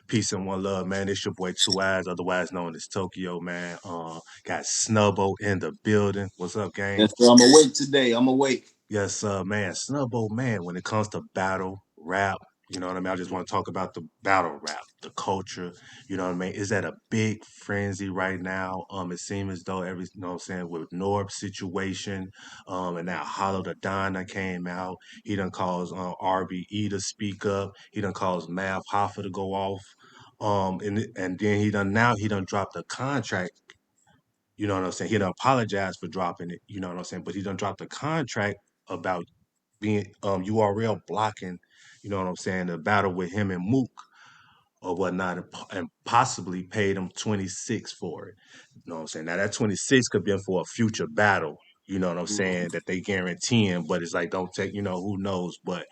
Peace and one love, man. It's your boy 2eiies, otherwise known as Tokyo, man. Got Snubbo in the building. What's up, gang? Yes, sir. I'm awake today. I'm awake. Yes, man. Snubbo, man. When it comes to battle rap, you know what I mean. I just want to talk about the battle rap, the culture. You know what I mean. Is at a big frenzy right now. It seems as though every, you know what I'm saying, with Norb's situation, and now Hollow the Don that came out. He done calls RBE to speak up. He done calls Mav Hoffa to go off. And then he done dropped a contract. You know what I'm saying? He done apologized for dropping it. You know what I'm saying? But he done dropped a contract about being URL blocking. You know what I'm saying? The battle with him and Mook or whatnot, and possibly paid him 26 for it. You know what I'm saying? Now that 26 could be for a future battle. You know what I'm Mhm. saying? That they guaranteeing, but it's like don't take. You know who knows? But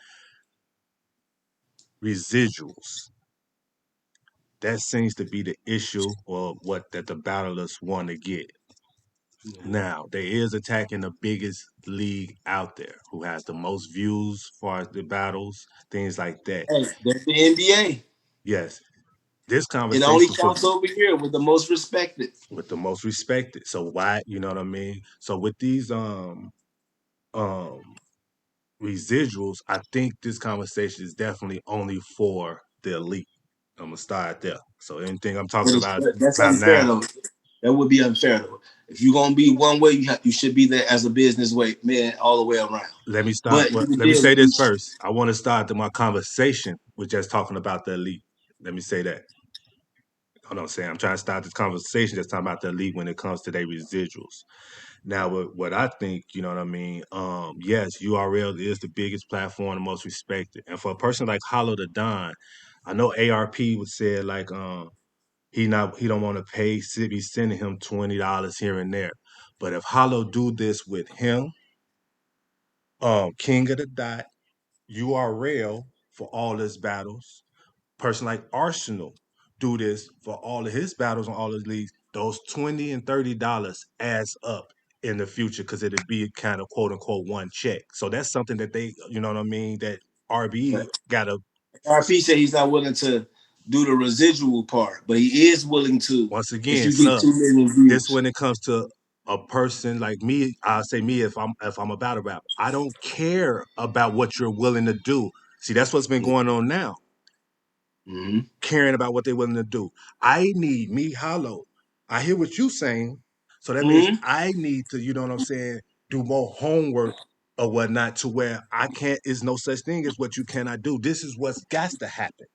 residuals. That seems to be the issue or what that the battlers want to get. Mhm. Now, there is attacking the biggest league out there who has the most views as far as the battles, things like that. Hey, that's the NBA. Yes, this It only conversation for counts over here with the most respected. with the most respected. So why, you know what I mean? So with these um residuals, I think this conversation is definitely only for the elite. I'm gonna start there. So anything I'm talking That's about unfair now, though. That would be unfair though. If you're gonna be one way, you should be there as a business way man all the way around. let me start. But Well, you let me deal say with this each. first. I want to start my conversation with just talking about the elite. Let me say that. Hold on, Sam. I'm trying to start this conversation that's talking about the elite when it comes to their residuals. Now, what I think, you know what I mean? Yes, URL is the biggest platform, the most respected. And for a person like Hollow the Don, I know ARP would say like he don't want to pay be sending him $20 here and there. But if Hollow do this with him, King of the Dot, URL for all his battles, person like Arsenal do this for all of his battles on all his leagues, those $20 and $30 adds up in the future because it'd be kind of quote unquote one check. So that's something that they, you know what I mean, that RBE got to RP said he's not willing to do the residual part, but he is willing to once if again you get snub. 2 million This views. when it comes to a person like me, I say me if I'm a battle rapper, I don't care about what you're willing to do. See, that's what's been going on now. Mm-hmm. Caring about what they're willing to do. I need me hollow. I hear what you're saying. So that means Mm-hmm. I need to, you know what I'm saying, do more homework or whatnot to where I can't, is no such thing as what you cannot do. This is what's got to happen.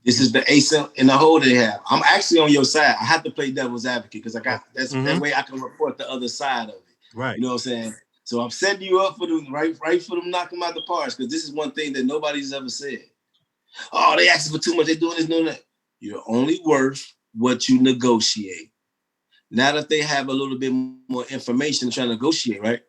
This is the ace in the hole they have. I'm actually on your side. I have to play devil's advocate because I Oh, got that's that mm-hmm. way I can report the other side of it. Right. You know what I'm saying? So I'm setting you up for the right for them knocking them out the parks because this is one thing that nobody's ever said. Oh, they asking for too much. They doing this, doing that. You're only worth what you negotiate. Now that they have a little bit more information to try to negotiate, right?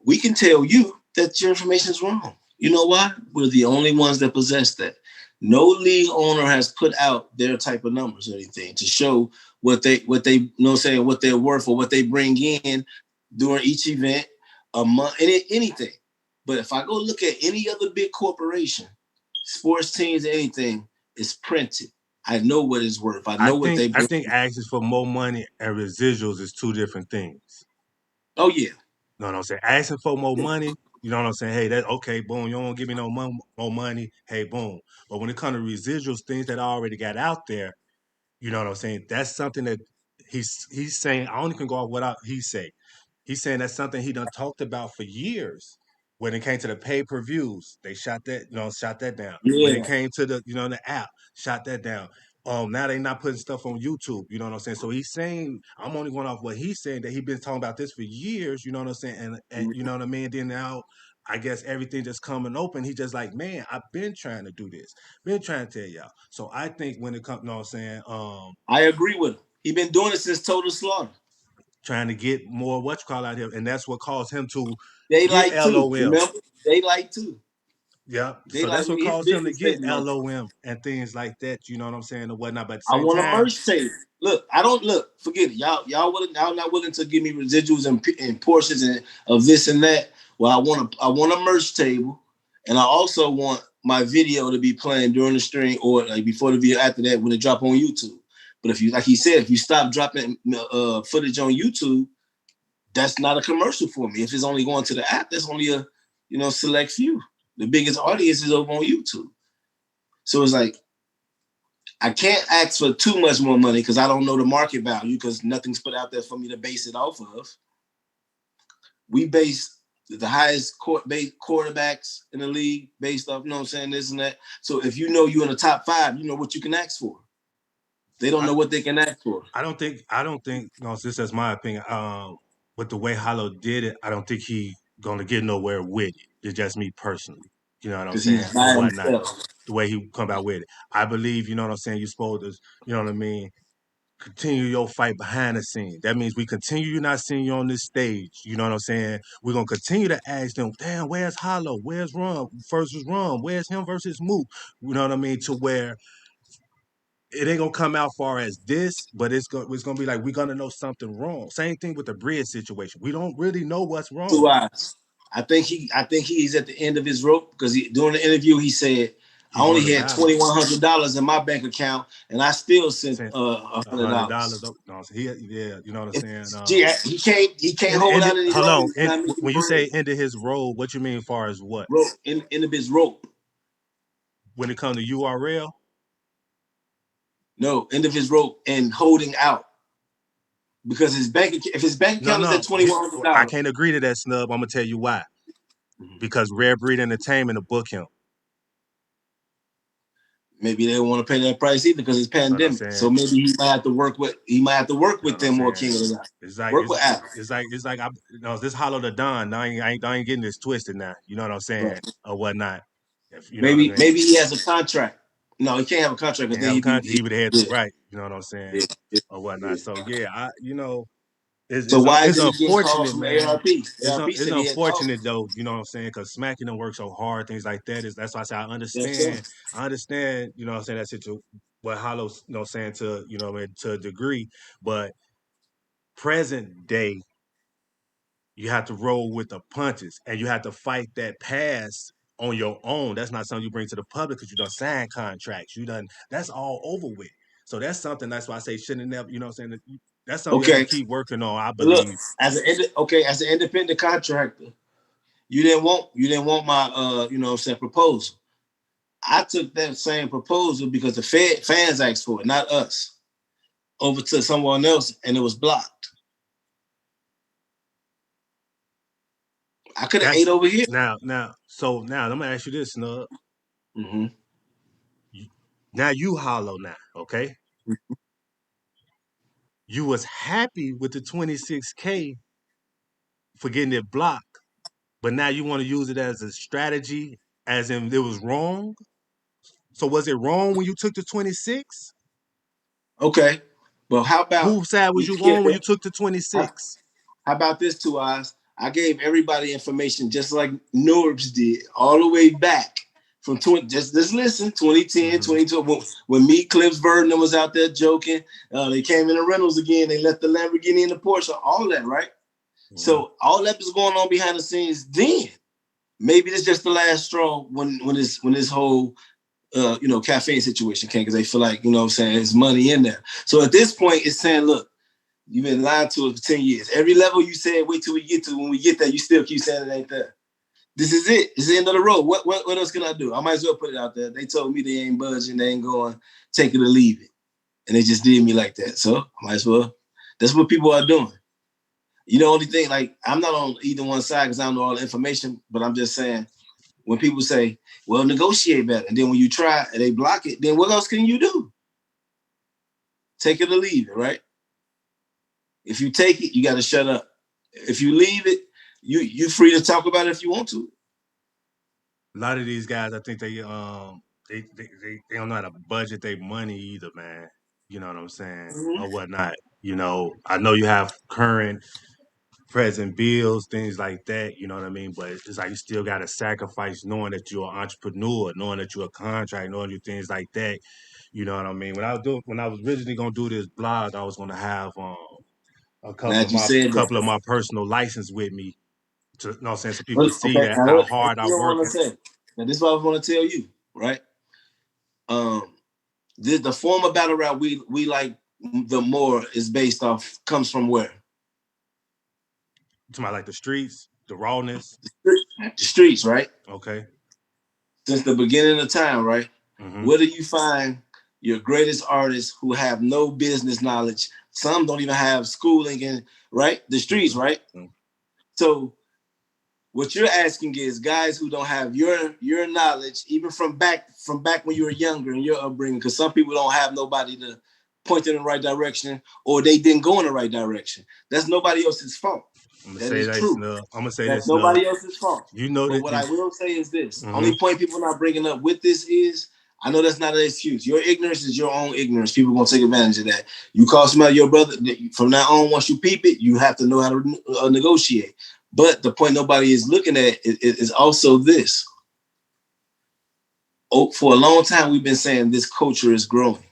We can tell you that your information is wrong. You know why? We're the only ones that possess that. No league owner has put out their type of numbers or anything to show what they you know saying what they're worth or what they bring in during each event, a month, anything. But if I go look at any other big corporation, sports teams, anything, it's printed. I know what it's worth. I know what they I bring. think asking for more money and residuals is two different things. Oh yeah. You know what I'm saying? Asking for more money, you know what I'm saying? Hey, that okay, boom, you don't give me no more money, hey, boom. But when it comes to residuals, things that I already got out there, you know what I'm saying? That's something that he's saying. I only can go off what he say. He's saying that's something he done talked about for years. When it came to the pay per views, they shot that, shot that down. When it Yeah. came to the app, shot that down. Now they not putting stuff on YouTube. You know what I'm saying? So he's saying I'm only going off what he's saying that he's been talking about this for years. You know what I'm saying? And you know what I mean. Then now I guess everything just coming open. He just like, man, I've been trying to do this, been trying to tell y'all. So I think when it comes, you know what I'm saying, I agree with him. He been doing it since Total Slaughter. trying to get more what you call out here, and that's what caused him to They get like too. LOM. Remember? They like too. Yeah, They so like that's what his caused him to business get baby mama. LOM and things like that. You know what I'm saying, or whatnot. But at the I same want a time, merch table. Look, I don't look. Forget it. Y'all not willing to give me residuals and portions of this and that. Well, I want a merch table, and I also want my video to be playing during the stream or like before the video after that when it drop on YouTube. But if you, like he said, if you stop dropping footage on YouTube, that's not a commercial for me. If it's only going to the app, that's only a select few. The biggest audience is over on YouTube. So it's like I can't ask for too much more money because I don't know the market value because nothing's put out there for me to base it off of. We base the highest quarterbacks in the league based off, this and that. So if you're in the top 5, you know what you can ask for. They don't know what they can ask for. I don't think, this is my opinion. With the way Hollow did it, I don't think he gonna get nowhere with it. It's just me personally. You know what I'm saying? He's Or by whatnot. himself. The way he come out with it. I believe, you know what I'm saying, you're supposed to, you know what I mean, continue your fight behind the scenes. That means we continue you not seeing you on this stage. You know what I'm saying? We're gonna continue to ask them, damn, where's Hollow? Where's Rum versus Rum? Where's him versus Mook? You know what I mean? To where it ain't gonna come out far as this, but it's gonna be like we're gonna know something wrong. Same thing with the Bridge situation. We don't really know what's wrong. 2eiies. I think he's at the end of his rope because during the interview he said I He going only to had battle. $2,100 in my bank account and I still sent Sent $100. $100. No, yeah, you know what I'm saying. He can't hold out any Hold on. longer. And when you say end of his role, what you mean, as far as what? End of his rope. When it comes to URL, No, end of his rope and holding out. Because if his bank account is at $2,100, I can't agree to that, Snub. I'm gonna tell you why. Because Rare Breed Entertainment will book him. Maybe they don't want to pay that price either because it's pandemic. So maybe he might have to work with them or King of the Rock. It's like this Hollow the Don. I ain't getting this twisted now. You know what I'm saying, right, or whatnot. You know maybe what I mean? Maybe he has a contract. No, he can't have a contract because he would have to, right. You know what I'm saying, or whatnot. So yeah, It's unfortunate, man. ARP? It's unfortunate though, you know what I'm saying, because smacking them work so hard, things like that. That's why I say I understand. I understand, you know what I'm saying, that situation, what Hollow's, you know, saying to, you know, to a degree, but present day, you have to roll with the punches and you have to fight that past on your own. That's not something you bring to the public because you done signed contracts. That's all over with. So that's something, that's why I say shouldn't never, you know what I'm saying, that's something you have to keep working on, I believe. Look, as an independent contractor, you didn't want my you know what I'm saying, proposal. I took that same proposal because the fans asked for it, not us, over to someone else, and it was blocked. I could have ate over here. Now, let me ask you this, Snub. Mm-hmm. Now you Hollow now, okay? Mm-hmm. You was happy with the 26K for getting it blocked, but now you want to use it as a strategy, as in it was wrong. So was it wrong when you took the 26? Okay, well, how about whose side was you on when you took the 26? How about this, 2eiies? I gave everybody information just like Norbs did, all the way back from just listen, 2010, 2012, when me, Clips Verdon was out there joking. They came in the rentals again. They left the Lamborghini in the Porsche, all that, right? So all that was going on behind the scenes then. Maybe it's just the last straw when this whole caffeine situation came because they feel like, you know what I'm saying, there's money in there. So at this point, it's saying, look, you've been lying to us for 10 years. Every level you said, wait till we get to. When we get there, you still keep saying it ain't there. This is it. It's the end of the road. What else can I do? I might as well put it out there. They told me they ain't budging. They ain't going. Take it or leave it. And they just did me like that. So I might as well. That's what people are doing. You know, only thing, like, I'm not on either one side because I don't know all the information, but I'm just saying, when people say, well, negotiate better, and then when you try and they block it, then what else can you do? Take it or leave it, right? If you take it, you got to shut up. If you leave it, you're free to talk about it if you want to. A lot of these guys, I think they don't know how to budget their money either, man. You know what I'm saying, or whatnot. You know, I know you have current, present bills, things like that. You know what I mean, but it's like you still got to sacrifice, knowing that you're an entrepreneur, knowing that you're a contract, knowing you things like that. You know what I mean. When I was originally gonna do this blog, I was gonna have a couple of my personal license with me, to, you know what I'm saying, so people can see that how hard I work. Now this is what I want to tell you. right? Um, the form of battle rap we like the more is based off comes from where? To my like the streets, the rawness. The streets, right? Okay. Since the beginning of time, right? Mm-hmm. Where do you find your greatest artists who have no business knowledge? Some don't even have schooling in, right? The streets, right? Mm-hmm. So what you're asking is guys who don't have your knowledge, even from back when you were younger and your upbringing, because some people don't have nobody to point them in the right direction, or they didn't go in the right direction. That's nobody else's fault. I'm gonna That say is that, true. Snub. I'm gonna say That's this, Snub. nobody else's fault. You know But that what you. I will say is this: Mm-hmm. only point people not bringing up with this is, I know that's not an excuse. Your ignorance is your own ignorance. People gonna take advantage of that. You call somebody your brother. From now on, once you peep it, you have to know how to negotiate. But the point nobody is looking at is also this. Oh, for a long time, we've been saying this culture is growing.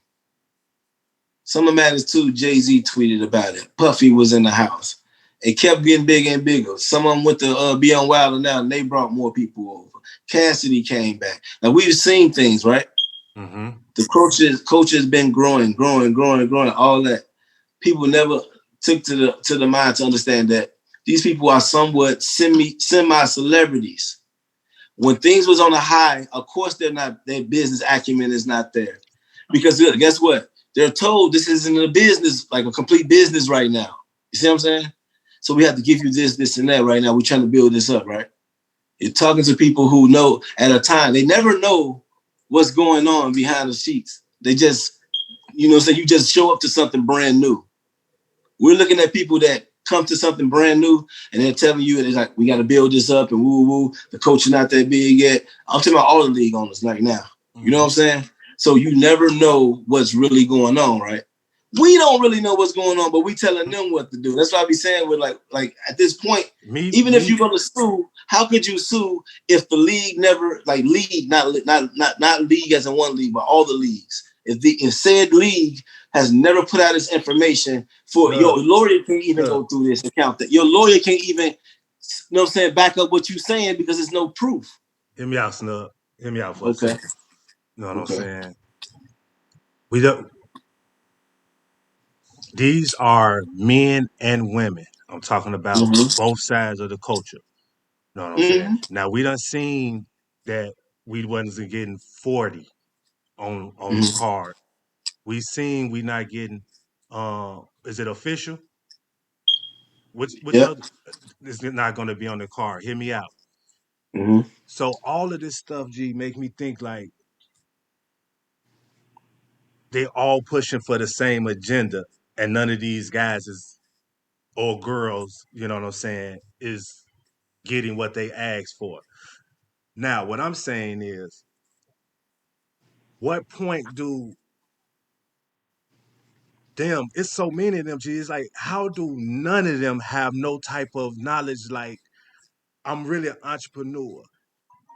Summer Matters 2, Jay-Z tweeted about it. Puffy was in the house. It kept getting bigger and bigger. Some of them went to be on Wild and Out, and they brought more people over. Cassidy came back. Now, we've seen things, right? Mm-hmm. The culture has been growing, all that. People never took to the mind to understand that these people are somewhat semi-celebrities. When things was on a high, of course their business acumen is not there. Because guess what? They're told this isn't a business, like a complete business right now. You see what I'm saying? So we have to give you this, and that right now. We're trying to build this up, right? You're talking to people who know at a time. They never know what's going on behind the sheets. They just, say you just show up to something brand new. We're looking at people that come to something brand new and they're telling you it's like we got to build this up and woo woo. The coach is not that big yet. I'm talking about all the league owners like now. You know what I'm saying? So you never know what's really going on, right? We don't really know what's going on, but we telling them what to do. That's why I be saying with like at this point, even if you're gonna sue, how could you sue if the league never league, not league as in one league, but all the leagues. If said league has never put out its information for your lawyer can't even go through this account that your lawyer can't even back up what you're saying because there's no proof. Hear me out, Snub. Hear me out for a Okay. second. You know what I'm Okay. saying? We don't. These are men and women. I'm talking about both sides of the culture. You know what I'm saying? Now we done seen that we wasn't getting 40 on the card. We seen we not getting is it official? Which Yep. other is not gonna be on the card? Hear me out. Mm-hmm. So all of this stuff, G, make me think like they all pushing for the same agenda, and none of these guys is or girls, you know what I'm saying, is getting what they asked for. Now, what I'm saying is, what point do them? It's so many of them. G. It's like, how do none of them have no type of knowledge? Like, I'm really an entrepreneur,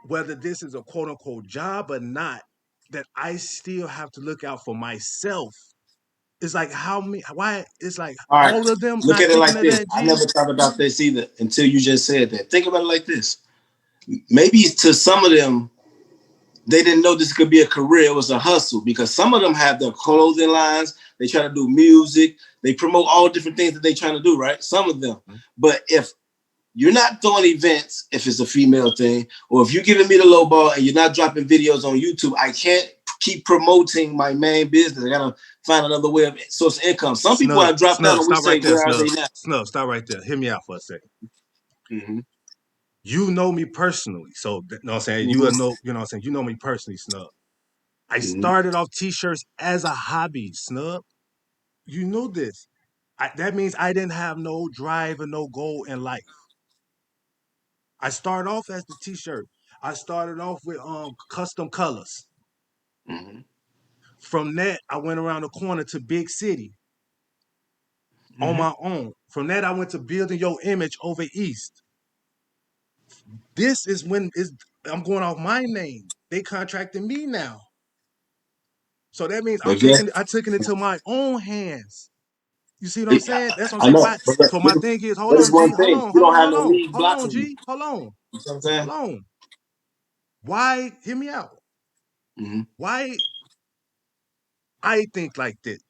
whether this is a quote unquote job or not. That I still have to look out for myself. It's like how many? Why? It's like All right. all of them Look not at it thinking like of this. that. I G. never thought about this either until you just said that. Think about it like this. Maybe to some of them, they didn't know this could be a career. It was a hustle because some of them have their clothing lines. They try to do music. They promote all different things that they trying to do, right? Some of them. But if you're not throwing events, if it's a female thing, or if you're giving me the low ball and you're not dropping videos on YouTube, I can't keep promoting my main business. I gotta find another way of source of income. Some people Snub, have dropped out snub, and we stop right say, there, where are snub, they now? snub, stop right there. Hear me out for a second. Mm-hmm. You know me personally, so you know what I'm saying. You Mm-hmm. know, you know what I'm saying. You know me personally, snub. I Mm-hmm. started off t-shirts as a hobby, snub. You knew this. That means I didn't have no drive and no goal in life. I started off as the t-shirt. I started off with custom colors. Mm-hmm. From that, I went around the corner to big city on Mm-hmm. my own. From that, I went to building your image over east. This is when is I'm going off my name. They contracted me now. So that means But guess I took it into my own hands. You see what I'm saying? That's what I'm I saying. know, Why? but So my thing is, hold it's on, G. one Hold thing. on, You hold don't on, have hold no on. league Hold on, blocking you. G. Hold on. You know what I'm Hold saying? on. Why? Hear me out. Mm-hmm. Why I think like this,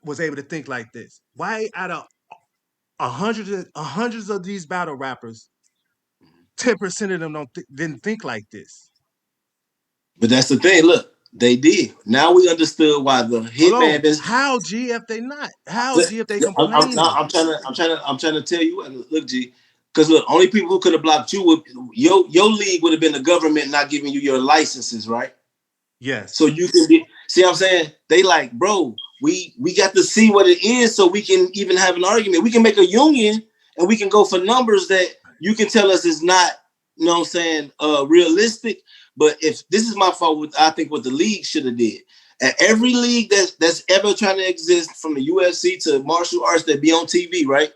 was able to think like this? Why out of hundreds of these battle rappers, 10% of them didn't think like this? But that's the thing. Look, they did. Now we understood why the Hold on, hitman been. how G if they not? How G if they I'm complaining? trying to tell you what. Look, G, because look, only people who could have blocked you would your league would have been the government not giving you your licenses, right? So Yes. you can be see what I'm saying? They like, bro, we got to see what it is so we can even have an argument. We can make a union and we can go for numbers that you can tell us is not, you know what I'm saying, realistic. But if this is my fault, with I think what the league should have did. At every league that's ever trying to exist, from the UFC to martial arts that be on TV, right?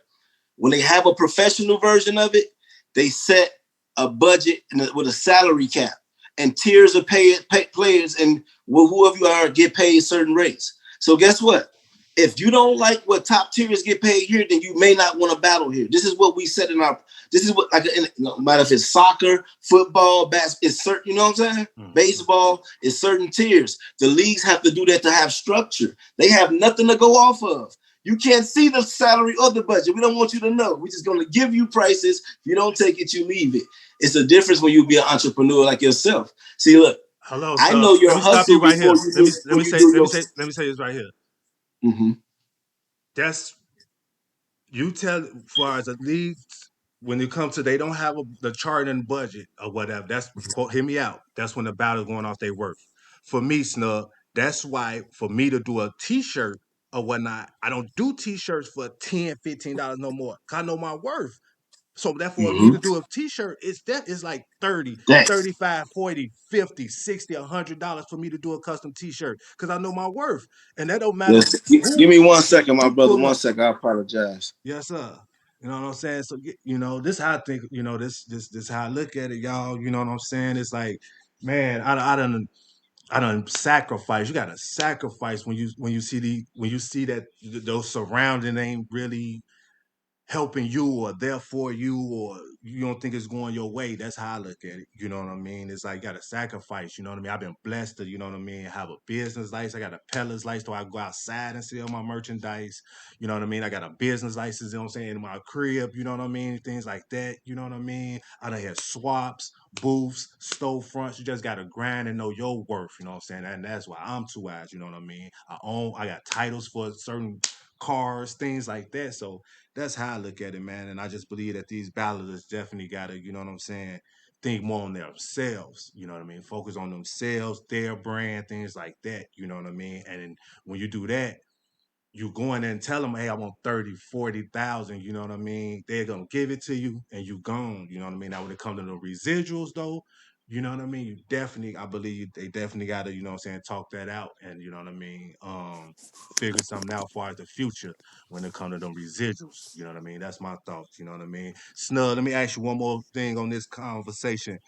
When they have a professional version of it, they set a budget with a salary cap and tiers of players, and whoever you are get paid certain rates. So guess what? If you don't like what top tiers get paid here, then you may not want to battle here. This is what we set in our. This is what, like, no matter if it's soccer, football, basketball, it's certain. You know what I'm saying? Mm-hmm. Baseball is certain tiers. The leagues have to do that to have structure. They have nothing to go off of. You can't see the salary or the budget. We don't want you to know. We're just going to give you prices. If you don't take it, you leave it. It's a difference when you be an entrepreneur like yourself. See, look, Hello, I sir. know your Let me stop you hustle right here. before you do your. Let me say this right here. Mm-hmm. That's you tell far as a league when it comes to they don't have the chart and budget or whatever. That's quote, hear me out. That's when the battle's going off their worth. For me, Snub, that's why for me to do a t-shirt or whatnot, I don't do t-shirts for $10, $15 no more. 'Cause I know my worth. So therefore, me Mm-hmm. to do a t-shirt, it's like 30, Thanks. 35, 40, 50, 60, $100 for me to do a custom t-shirt because I know my worth. And that don't matter Yes. Give who me 1 second, my brother. pull One up. second. I apologize. Yes, sir. You know what I'm saying? So this how I think, this how I look at it, y'all. You know what I'm saying? It's like, man, I done sacrifice. You gotta sacrifice when you see that those surrounding ain't really helping you or there for you or you don't think it's going your way. That's how I look at it. You know what I mean? It's like you got to sacrifice. You know what I mean? I've been blessed to, you know what I mean, have a business license. I got a peddler's license so I go outside and sell my merchandise. You know what I mean? I got a business license, you know what I'm saying, in my crib, you know what I mean? Things like that. You know what I mean? I done had swaps, booths, storefronts. You just gotta grind and know your worth, you know what I'm saying? And that's why I'm 2eiies, you know what I mean? I got titles for certain cars, things like that. So that's how I look at it, man. And I just believe that these balloters definitely gotta, you know what I'm saying, think more on themselves, you know what I mean? Focus on themselves, their brand, things like that, you know what I mean? And then when you do that, you go in there and tell them, hey, I want 30, 40,000, you know what I mean? They're gonna give it to you and you gone, you know what I mean? Now when it comes to the residuals though, you know what I mean? I believe they definitely gotta, you know what I'm saying, talk that out and you know what I mean, figure something out for the future when it comes to them residuals. You know what I mean? That's my thoughts, you know what I mean? Snug, let me ask you one more thing on this conversation.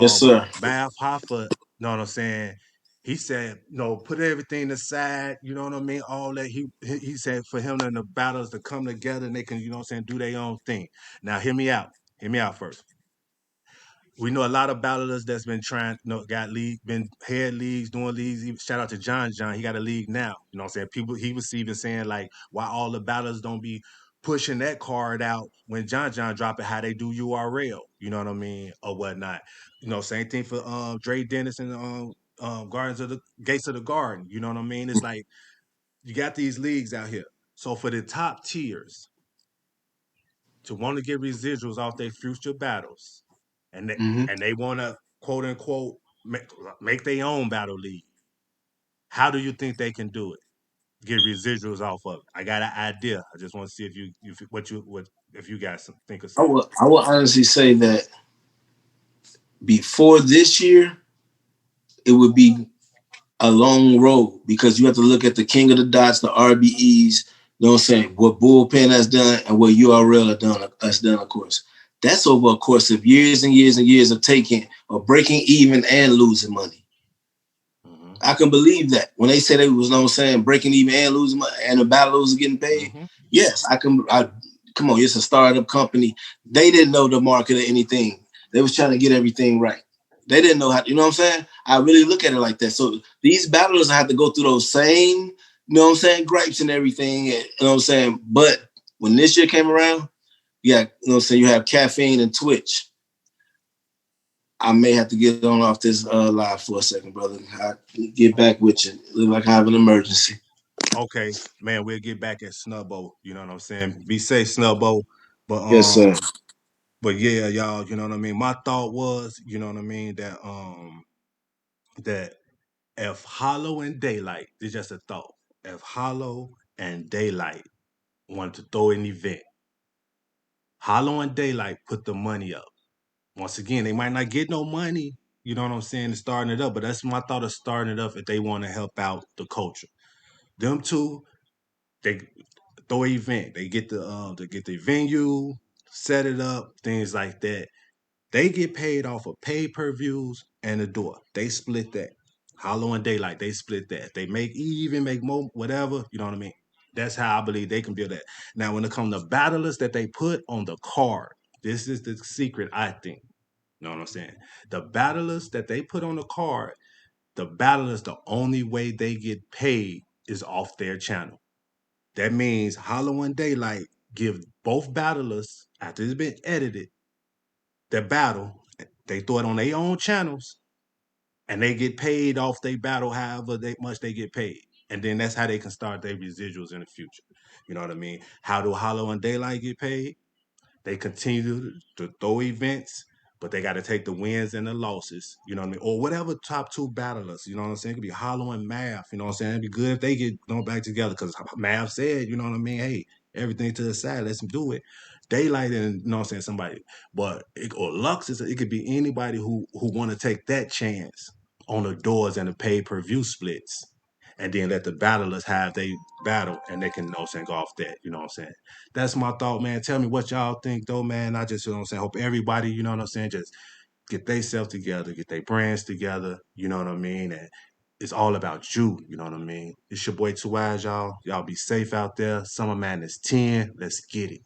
Yes, sir. Math Hoffa, you know what I'm saying? He said, put everything aside, you know what I mean? All that he said for him and the battles to come together and they can, you know what I'm saying, do their own thing. Now hear me out. Hear me out first. We know a lot of battlers that's been trying, got league, been head leagues, doing leagues. Shout out to John. He got a league now. You know what I'm saying? People, he was even saying like, why all the battlers don't be pushing that card out when John drop it, how they do URL. You know what I mean, or whatnot. Same thing for Dre Dennis and Gardens of the Gates of the Garden. You know what I mean? It's like you got these leagues out here. So for the top tiers, to want to get residuals off their future battles, and Mm-hmm. they want to quote unquote make their own battle league. How do you think they can do it? Get residuals off of it. I got an idea. I just want to see what if you guys think of something. I will honestly say that before this year, it would be a long road because you have to look at the King of the Dots, the RBEs, you know what I'm saying, what Bullpen has done and what URL has done, of course. That's over a course of years and years and years of breaking even and losing money. Mm-hmm. I can believe that. When they said it was, you know what I'm saying, breaking even and losing money and the battlers are getting paid, Mm-hmm. yes, come on, it's a startup company. They didn't know the market or anything. They was trying to get everything right. They didn't know how. You know what I'm saying? I really look at it like that. So these battlers have to go through those same, you know what I'm saying, gripes and everything. And, you know what I'm saying? But when this year came around, yeah, you know what I'm saying, you have caffeine and Twitch. I may have to get on off this live for a second, brother. I get back with you. Look like I have an emergency. Okay, man, we'll get back at Snubbo. You know what I'm saying? Be safe, Snubbo. But Yes, sir. but yeah, y'all, you know what I mean? My thought was, you know what I mean, that if Hollow and Daylight, it's just a thought. If Hollow and Daylight wanted to throw an event, Hollow and Daylight put the money up. Once again, they might not get no money, you know what I'm saying, starting it up, but that's my thought of starting it up if they want to help out the culture. Them two, they throw an event. They get the venue, set it up, things like that. They get paid off of pay per views and the door. They split that. Hollow and Daylight, they split that. They make even make more, whatever, you know what I mean? That's how I believe they can build that. Now, when it comes to battlers that they put on the card, this is the secret, I think. You know what I'm saying? The battlers that they put on the card, the battlers, the only way they get paid is off their channel. That means Hollow and Daylight give both battlers, after it's been edited, their battle. They throw it on their own channels, and they get paid off their battle however much they get paid. And then that's how they can start their residuals in the future. You know what I mean? How do Hollow and Daylight get paid? They continue to throw events, but they got to take the wins and the losses, you know what I mean? Or whatever top two battlers, you know what I'm saying? It could be Hollow and Math, you know what I'm saying? It'd be good if they get back together because Math said, you know what I mean? Hey, everything to the side, let's do it. Daylight and, you know what I'm saying, somebody. But, or Lux, it could be anybody who want to take that chance on the doors and the pay-per-view splits. And then let the battlers have they battle and they can, you know what I'm saying, go off that, you know what I'm saying? That's my thought, man. Tell me what y'all think, though, man. I just, you know what I'm saying, hope everybody, you know what I'm saying, just get themselves together, get their brands together, you know what I mean? And it's all about you, you know what I mean? It's your boy 2eiies, y'all. Y'all be safe out there. Summer Madness 10. Let's get it.